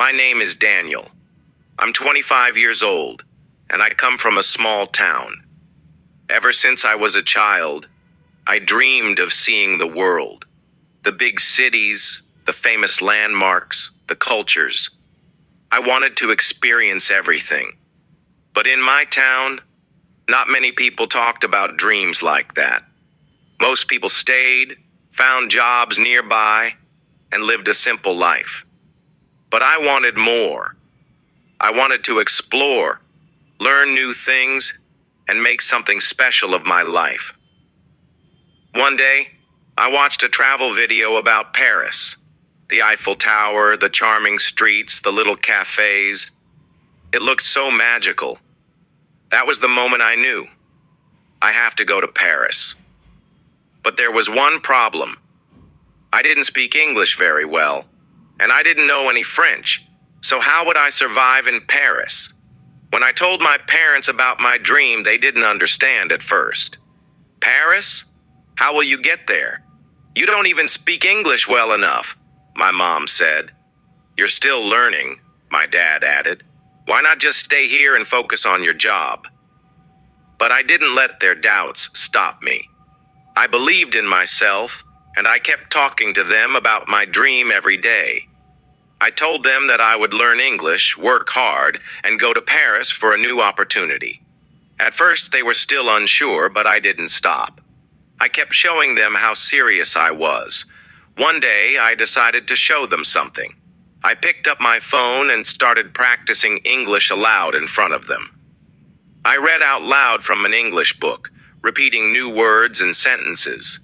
My name is Daniel. I'm 25 years old, and I come from a small town. Ever since I was a child, I dreamed of seeing the world. The big cities, the famous landmarks, the cultures. I wanted to experience everything. But in my town, not many people talked about dreams like that. Most people stayed, found jobs nearby, and lived a simple life. But I wanted more. I wanted to explore, learn new things, and make something special of my life. One day, I watched a travel video about Paris. The Eiffel Tower, the charming streets, the little cafes. It looked so magical. That was the moment I knew. I have to go to Paris. But there was one problem. I didn't speak English very well, and I didn't know any French. So how would I survive in Paris? When I told my parents about my dream, they didn't understand at first. Paris? How will you get there? You don't even speak English well enough, my mom said. You're still learning, my dad added. Why not just stay here and focus on your job? But I didn't let their doubts stop me. I believed in myself, and I kept talking to them about my dream every day. I told them that I would learn English, work hard, and go to Paris for a new opportunity. At first, they were still unsure, but I didn't stop. I kept showing them how serious I was. One day, I decided to show them something. I picked up my phone and started practicing English aloud in front of them. I read out loud from an English book, repeating new words and sentences.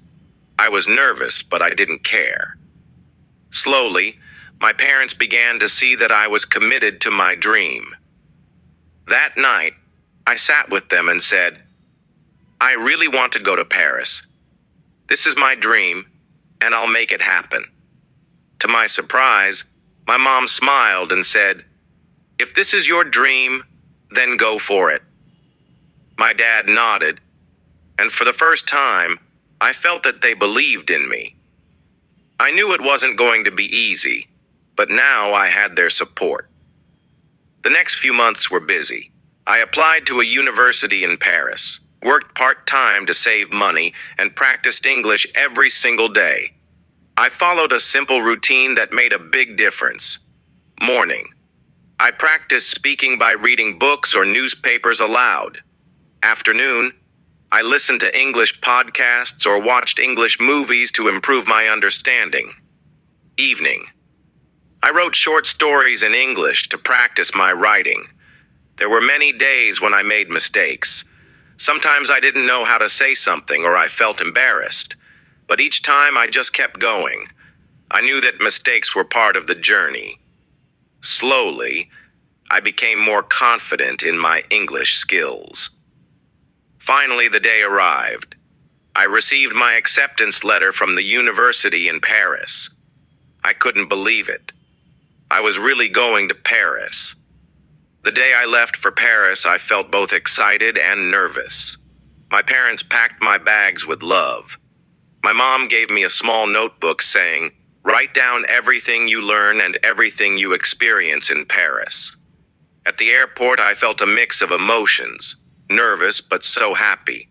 I was nervous, but I didn't care. Slowly, my parents began to see that I was committed to my dream. That night, I sat with them and said, I really want to go to Paris. This is my dream, and I'll make it happen. To my surprise, my mom smiled and said, If this is your dream, then go for it. My dad nodded, and for the first time, I felt that they believed in me. I knew it wasn't going to be easy, but now I had their support. The next few months were busy. I applied to a university in Paris, worked part-time to save money, and practiced English every single day. I followed a simple routine that made a big difference. Morning. I practiced speaking by reading books or newspapers aloud. Afternoon. I listened to English podcasts or watched English movies to improve my understanding. Evening. I wrote short stories in English to practice my writing. There were many days when I made mistakes. Sometimes I didn't know how to say something or I felt embarrassed. But each time I just kept going. I knew that mistakes were part of the journey. Slowly, I became more confident in my English skills. Finally, the day arrived. I received my acceptance letter from the university in Paris. I couldn't believe it. I was really going to Paris. The day I left for Paris, I felt both excited and nervous. My parents packed my bags with love. My mom gave me a small notebook saying, Write down everything you learn and everything you experience in Paris. At the airport, I felt a mix of emotions, nervous but so happy.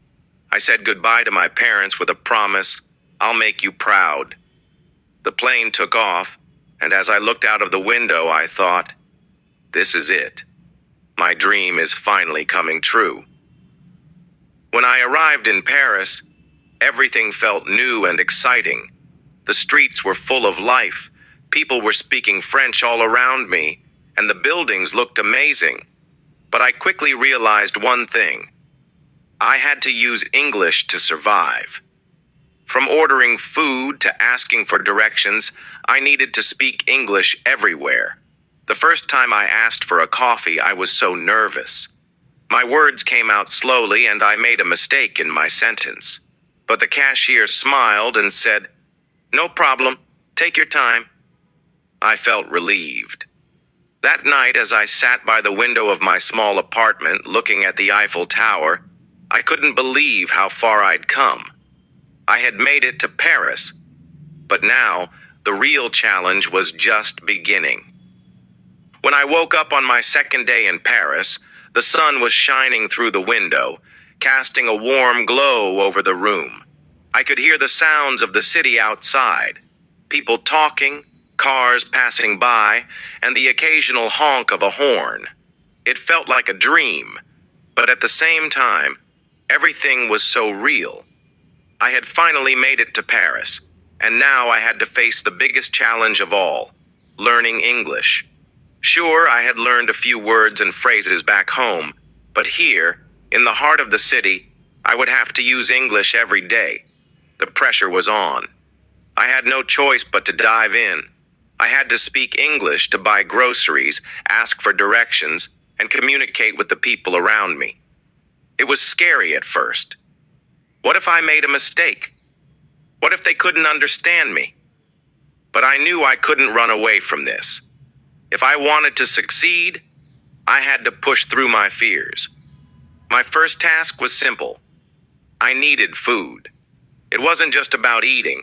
I said goodbye to my parents with a promise, I'll make you proud. The plane took off, and as I looked out of the window, I thought, this is it. My dream is finally coming true. When I arrived in Paris, everything felt new and exciting. The streets were full of life, people were speaking French all around me, and the buildings looked amazing. But I quickly realized one thing. I had to use English to survive. From ordering food to asking for directions, I needed to speak English everywhere. The first time I asked for a coffee, I was so nervous. My words came out slowly and I made a mistake in my sentence. But the cashier smiled and said, No problem, take your time. I felt relieved. That night, as I sat by the window of my small apartment looking at the Eiffel Tower, I couldn't believe how far I'd come. I had made it to Paris, but now the real challenge was just beginning. When I woke up on my second day in Paris, the sun was shining through the window, casting a warm glow over the room. I could hear the sounds of the city outside, people talking, cars passing by, and the occasional honk of a horn. It felt like a dream, but at the same time, everything was so real. I had finally made it to Paris, and now I had to face the biggest challenge of all, learning English. Sure, I had learned a few words and phrases back home, but here, in the heart of the city, I would have to use English every day. The pressure was on. I had no choice but to dive in. I had to speak English to buy groceries, ask for directions, and communicate with the people around me. It was scary at first. What if I made a mistake? What if they couldn't understand me? But I knew I couldn't run away from this. If I wanted to succeed, I had to push through my fears. My first task was simple. I needed food. It wasn't just about eating.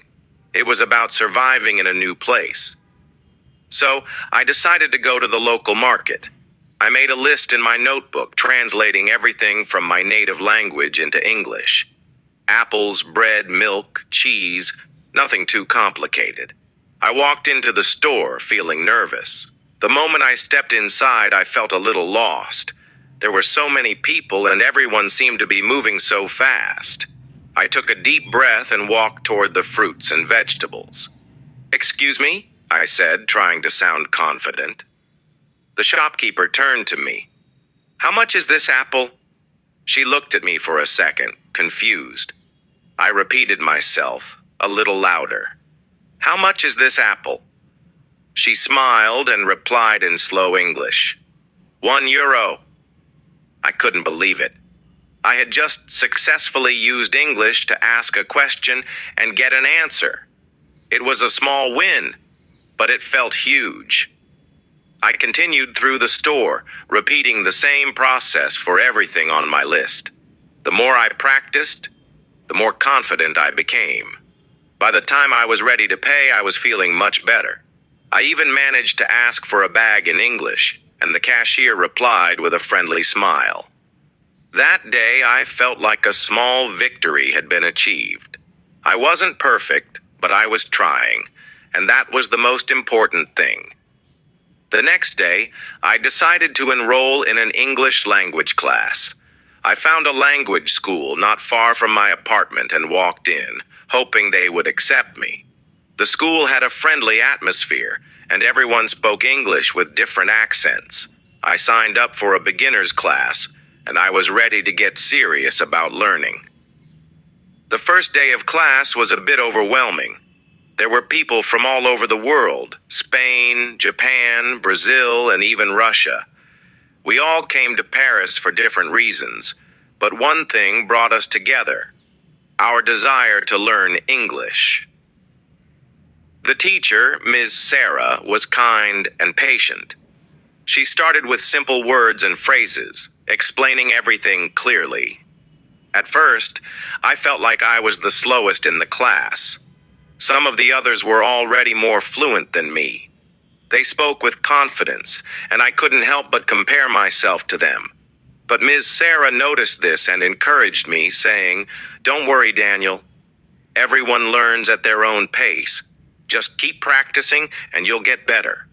It was about surviving in a new place. So I decided to go to the local market. I made a list in my notebook translating everything from my native language into English. Apples, bread, milk, cheese, nothing too complicated. I walked into the store feeling nervous. The moment I stepped inside, I felt a little lost. There were so many people and everyone seemed to be moving so fast. I took a deep breath and walked toward the fruits and vegetables. "Excuse me?" I said, trying to sound confident. The shopkeeper turned to me. "How much is this apple?" She looked at me for a second, confused. I repeated myself, a little louder. "How much is this apple?" She smiled and replied in slow English. €1. I couldn't believe it. I had just successfully used English to ask a question and get an answer. It was a small win, but it felt huge. I continued through the store, repeating the same process for everything on my list. The more I practiced, the more confident I became. By the time I was ready to pay, I was feeling much better. I even managed to ask for a bag in English, and the cashier replied with a friendly smile. That day, I felt like a small victory had been achieved. I wasn't perfect, but I was trying, and that was the most important thing. The next day, I decided to enroll in an English language class. I found a language school not far from my apartment and walked in, hoping they would accept me. The school had a friendly atmosphere, and everyone spoke English with different accents. I signed up for a beginner's class, and I was ready to get serious about learning. The first day of class was a bit overwhelming. There were people from all over the world, Spain, Japan, Brazil, and even Russia. We all came to Paris for different reasons, but one thing brought us together: our desire to learn English. The teacher, Ms. Sarah, was kind and patient. She started with simple words and phrases, explaining everything clearly. At first, I felt like I was the slowest in the class. Some of the others were already more fluent than me. They spoke with confidence, and I couldn't help but compare myself to them. But Ms. Sarah noticed this and encouraged me, saying, "Don't worry, Daniel. Everyone learns at their own pace. Just keep practicing and you'll get better."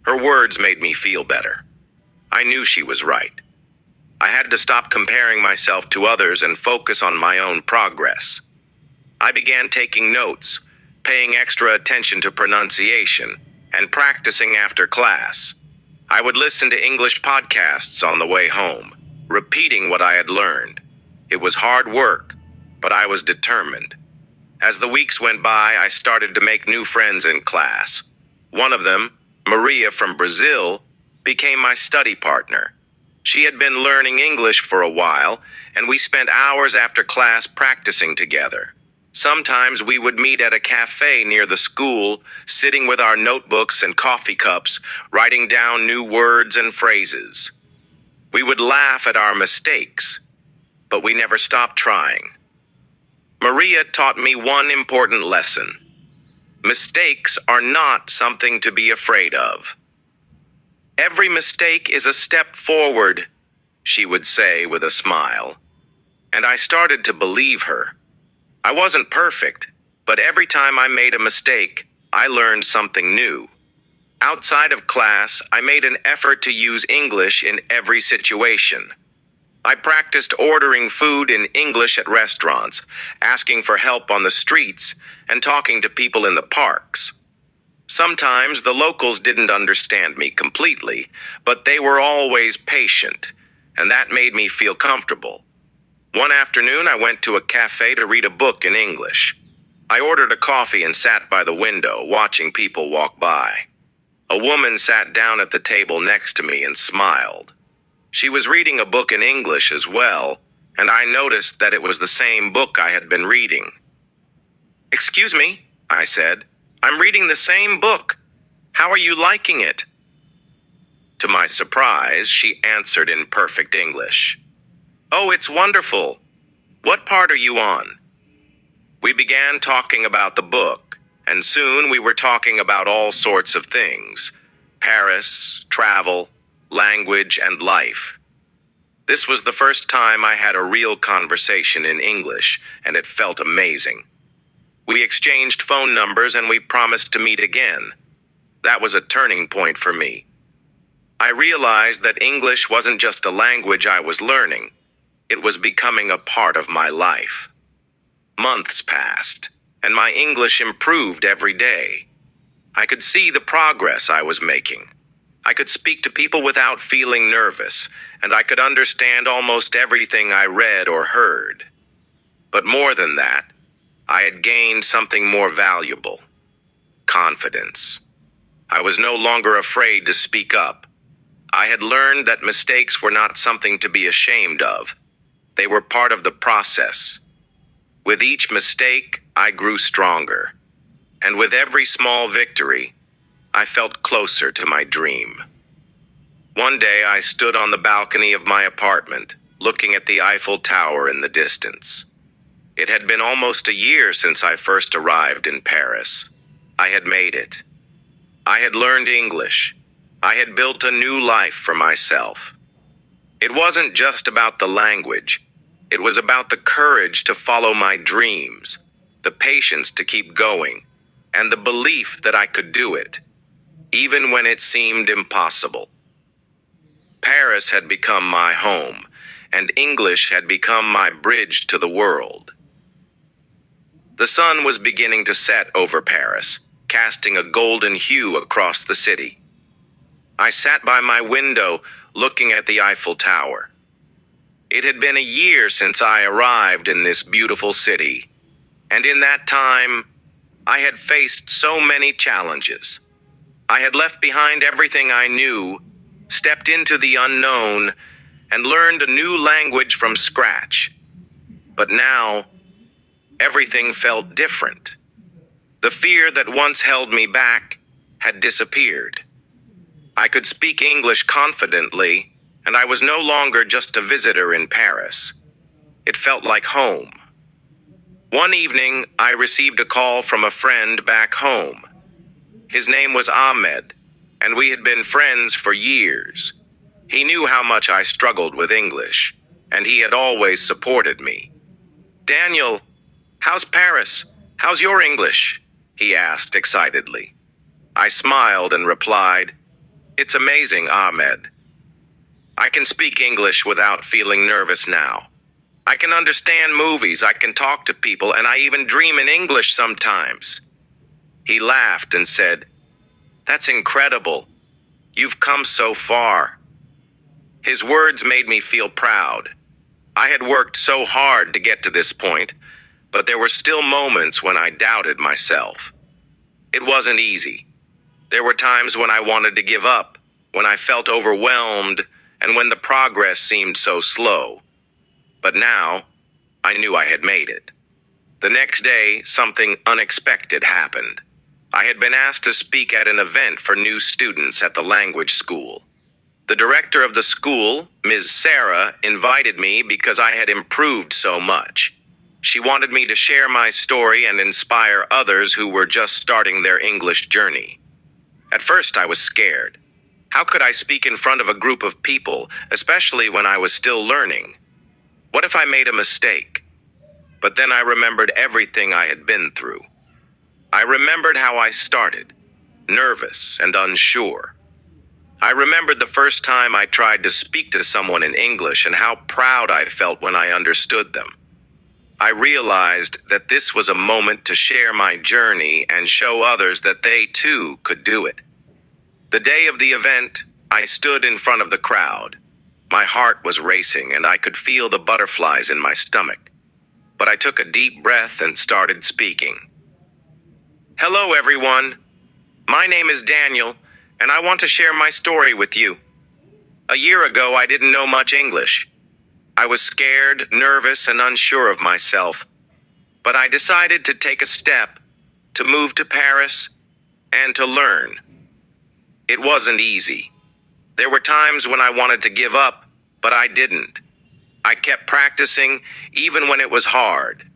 Her words made me feel better. I knew she was right. I had to stop comparing myself to others and focus on my own progress. I began taking notes, paying extra attention to pronunciation, and practicing after class. I would listen to English podcasts on the way home, repeating what I had learned. It was hard work, but I was determined. As the weeks went by, I started to make new friends in class. One of them, Maria from Brazil, became my study partner. She had been learning English for a while, and we spent hours after class practicing together. Sometimes we would meet at a cafe near the school, sitting with our notebooks and coffee cups, writing down new words and phrases. We would laugh at our mistakes, but we never stopped trying. Maria taught me one important lesson. Mistakes are not something to be afraid of. Every mistake is a step forward, she would say with a smile. And I started to believe her. I wasn't perfect, but every time I made a mistake, I learned something new. Outside of class, I made an effort to use English in every situation. I practiced ordering food in English at restaurants, asking for help on the streets, and talking to people in the parks. Sometimes the locals didn't understand me completely, but they were always patient, and that made me feel comfortable. One afternoon, I went to a cafe to read a book in English. I ordered a coffee and sat by the window, watching people walk by. A woman sat down at the table next to me and smiled. She was reading a book in English as well, and I noticed that it was the same book I had been reading. "Excuse me," I said. "I'm reading the same book. How are you liking it?" To my surprise, she answered in perfect English. "Oh, it's wonderful. What part are you on?" We began talking about the book, and soon we were talking about all sorts of things: Paris, travel, language, and life. This was the first time I had a real conversation in English, and it felt amazing. We exchanged phone numbers and we promised to meet again. That was a turning point for me. I realized that English wasn't just a language I was learning. It was becoming a part of my life. Months passed, and my English improved every day. I could see the progress I was making. I could speak to people without feeling nervous, and I could understand almost everything I read or heard. But more than that, I had gained something more valuable: confidence. I was no longer afraid to speak up. I had learned that mistakes were not something to be ashamed of. They were part of the process. With each mistake, I grew stronger. And with every small victory, I felt closer to my dream. One day, I stood on the balcony of my apartment, looking at the Eiffel Tower in the distance. It had been almost a year since I first arrived in Paris. I had made it. I had learned English. I had built a new life for myself. It wasn't just about the language. It was about the courage to follow my dreams, the patience to keep going, and the belief that I could do it, even when it seemed impossible. Paris had become my home, and English had become my bridge to the world. The sun was beginning to set over Paris, casting a golden hue across the city. I sat by my window, looking at the Eiffel Tower. It had been a year since I arrived in this beautiful city, and in that time, I had faced so many challenges. I had left behind everything I knew, stepped into the unknown, and learned a new language from scratch. But now, everything felt different. The fear that once held me back had disappeared. I could speak English confidently, and I was no longer just a visitor in Paris. It felt like home. One evening, I received a call from a friend back home. His name was Ahmed, and we had been friends for years. He knew how much I struggled with English, and he had always supported me. "Daniel, how's Paris? How's your English?" he asked excitedly. I smiled and replied, "It's amazing, Ahmed. I can speak English without feeling nervous now. I can understand movies, I can talk to people, and I even dream in English sometimes." He laughed and said, "That's incredible. You've come so far." His words made me feel proud. I had worked so hard to get to this point, but there were still moments when I doubted myself. It wasn't easy. There were times when I wanted to give up, when I felt overwhelmed, and when the progress seemed so slow. But now, I knew I had made it. The next day, something unexpected happened. I had been asked to speak at an event for new students at the language school. The director of the school, Ms. Sarah, invited me because I had improved so much. She wanted me to share my story and inspire others who were just starting their English journey. At first, I was scared. How could I speak in front of a group of people, especially when I was still learning? What if I made a mistake? But then I remembered everything I had been through. I remembered how I started, nervous and unsure. I remembered the first time I tried to speak to someone in English and how proud I felt when I understood them. I realized that this was a moment to share my journey and show others that they too could do it. The day of the event, I stood in front of the crowd. My heart was racing and I could feel the butterflies in my stomach. But I took a deep breath and started speaking. Hello, everyone. My name is Daniel, and I want to share my story with you. A year ago, I didn't know much English. I was scared, nervous, and unsure of myself. But I decided to take a step, to move to Paris, and to learn. It wasn't easy. There were times when I wanted to give up, but I didn't. I kept practicing, even when it was hard.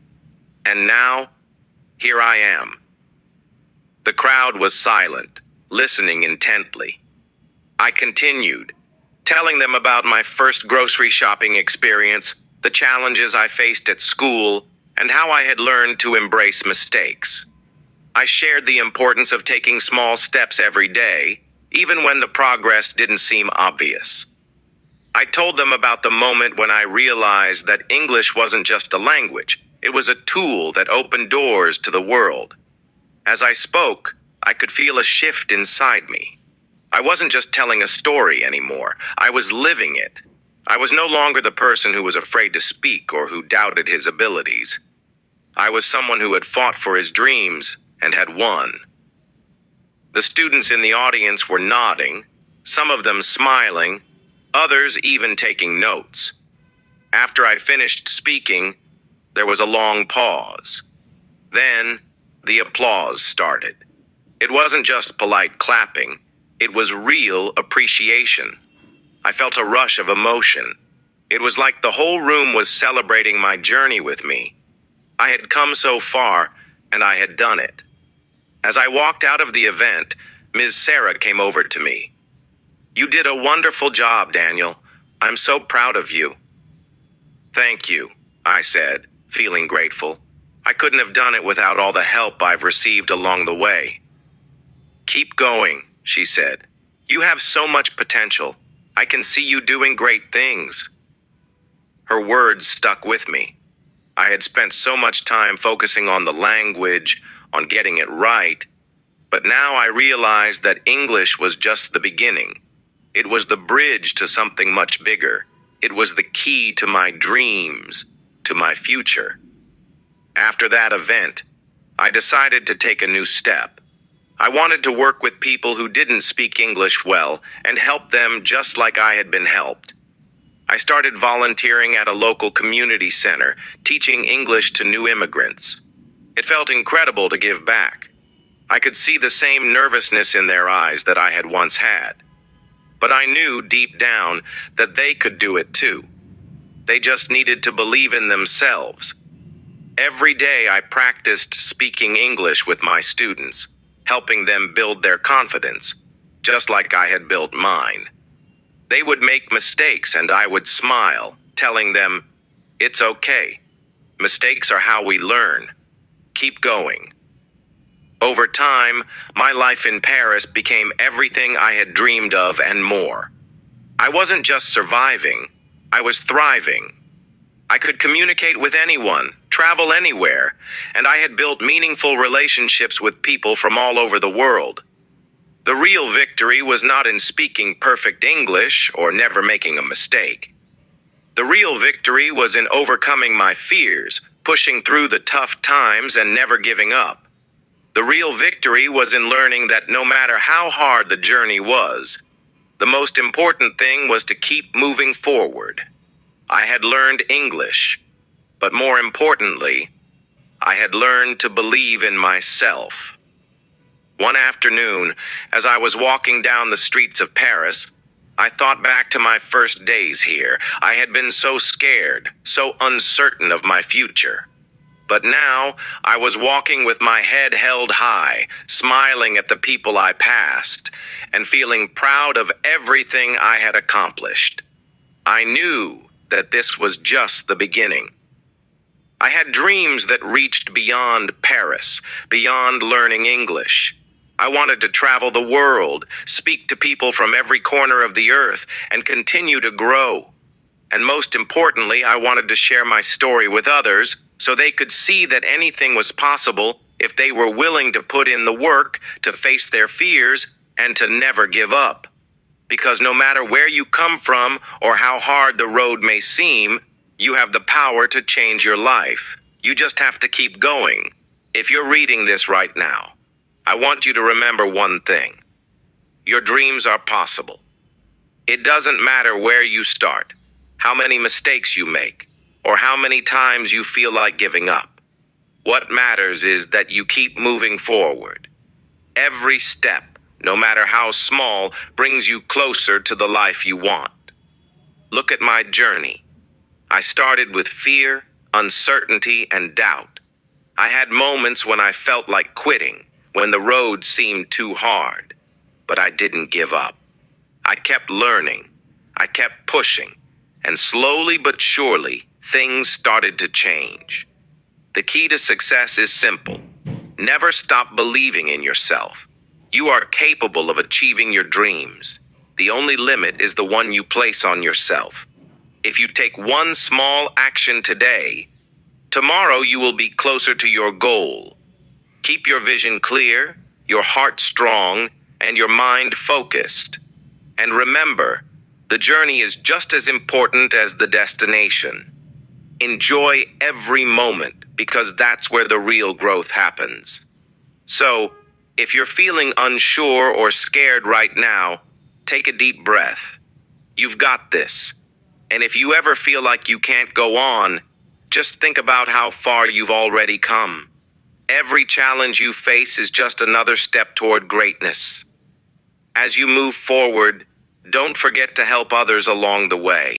And now, here I am. The crowd was silent, listening intently. I continued, telling them about my first grocery shopping experience, the challenges I faced at school, and how I had learned to embrace mistakes. I shared the importance of taking small steps every day, even when the progress didn't seem obvious. I told them about the moment when I realized that English wasn't just a language, it was a tool that opened doors to the world. As I spoke, I could feel a shift inside me. I wasn't just telling a story anymore. I was living it. I was no longer the person who was afraid to speak or who doubted his abilities. I was someone who had fought for his dreams and had won. The students in the audience were nodding, some of them smiling, others even taking notes. After I finished speaking, there was a long pause. Then, the applause started. It wasn't just polite clapping. It was real appreciation. I felt a rush of emotion. It was like the whole room was celebrating my journey with me. I had come so far, and I had done it. As I walked out of the event, Ms. Sarah came over to me. "You did a wonderful job, Daniel. I'm so proud of you." "Thank you," I said, feeling grateful. I couldn't have done it without all the help I've received along the way. "Keep going," she said. "You have so much potential. I can see you doing great things." Her words stuck with me. I had spent so much time focusing on the language, on getting it right, but now I realized that English was just the beginning. It was the bridge to something much bigger. It was the key to my dreams, to my future. After that event, I decided to take a new step. I wanted to work with people who didn't speak English well and help them just like I had been helped. I started volunteering at a local community center, teaching English to new immigrants. It felt incredible to give back. I could see the same nervousness in their eyes that I had once had. But I knew deep down that they could do it too. They just needed to believe in themselves. Every day I practiced speaking English with my students, helping them build their confidence, just like I had built mine. They would make mistakes and I would smile, telling them, "It's okay. Mistakes are how we learn. Keep going." Over time, my life in Paris became everything I had dreamed of and more. I wasn't just surviving, I was thriving. I could communicate with anyone, travel anywhere, and I had built meaningful relationships with people from all over the world. The real victory was not in speaking perfect English or never making a mistake. The real victory was in overcoming my fears, pushing through the tough times, and never giving up. The real victory was in learning that no matter how hard the journey was, the most important thing was to keep moving forward. I had learned English, but more importantly, I had learned to believe in myself. One afternoon, as I was walking down the streets of Paris, I thought back to my first days here. I had been so scared, so uncertain of my future. But now I was walking with my head held high, smiling at the people I passed, and feeling proud of everything I had accomplished. I knew that this was just the beginning. I had dreams that reached beyond Paris, beyond learning English. I wanted to travel the world, speak to people from every corner of the earth, and continue to grow. And most importantly, I wanted to share my story with others so they could see that anything was possible if they were willing to put in the work, to face their fears, and to never give up. Because no matter where you come from or how hard the road may seem, you have the power to change your life. You just have to keep going. If you're reading this right now, I want you to remember one thing. Your dreams are possible. It doesn't matter where you start, how many mistakes you make, or how many times you feel like giving up. What matters is that you keep moving forward. Every step, no matter how small, brings you closer to the life you want. Look at my journey. I started with fear, uncertainty, and doubt. I had moments when I felt like quitting, when the road seemed too hard. But I didn't give up. I kept learning. I kept pushing. And slowly but surely, things started to change. The key to success is simple. Never stop believing in yourself. You are capable of achieving your dreams. The only limit is the one you place on yourself. If you take one small action today, tomorrow you will be closer to your goal. Keep your vision clear, your heart strong, and your mind focused. And remember, the journey is just as important as the destination. Enjoy every moment, because that's where the real growth happens. So, if you're feeling unsure or scared right now, take a deep breath. You've got this. And if you ever feel like you can't go on, just think about how far you've already come. Every challenge you face is just another step toward greatness. As you move forward, don't forget to help others along the way.